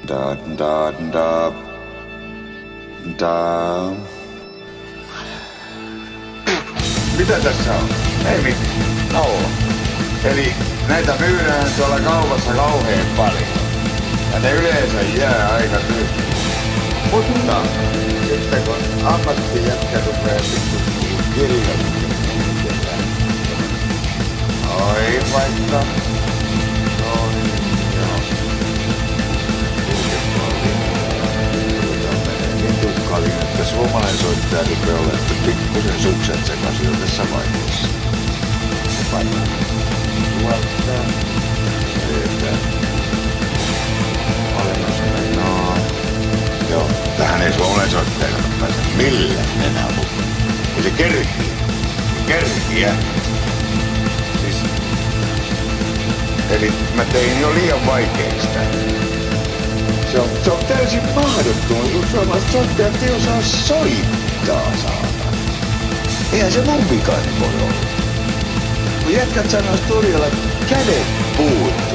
Da, da, da, da. Mitä tässä on? Ei mitään. Laula. Eli näitä myydään tuolla kaupassa kauhean paljon. Ja ne yleensä jää aika tyhjiä. Mutta sitten kun ammattijätkä rupeaa pikkuisesti kirjoittamaan, oi vaikka. Että suomalainen soittaja rupeaa olemaan pikkusen sukset sekaisin jo tässä vaiheessa. Se painaa tuolta, edetään, alennusta, no. Joo, tähän ei suomalainen soittaja pääse millään enää mukaan. Ja se kerkiä. Siis, eli mä tein jo liian vaikeista. Se on täysin mahdottomuus, kun suomalaiset soittajat ei osaa soittaa, saatana. Eihän se mun vikainen voi olla. Kun jätkät sanoo studiolla kädet puut.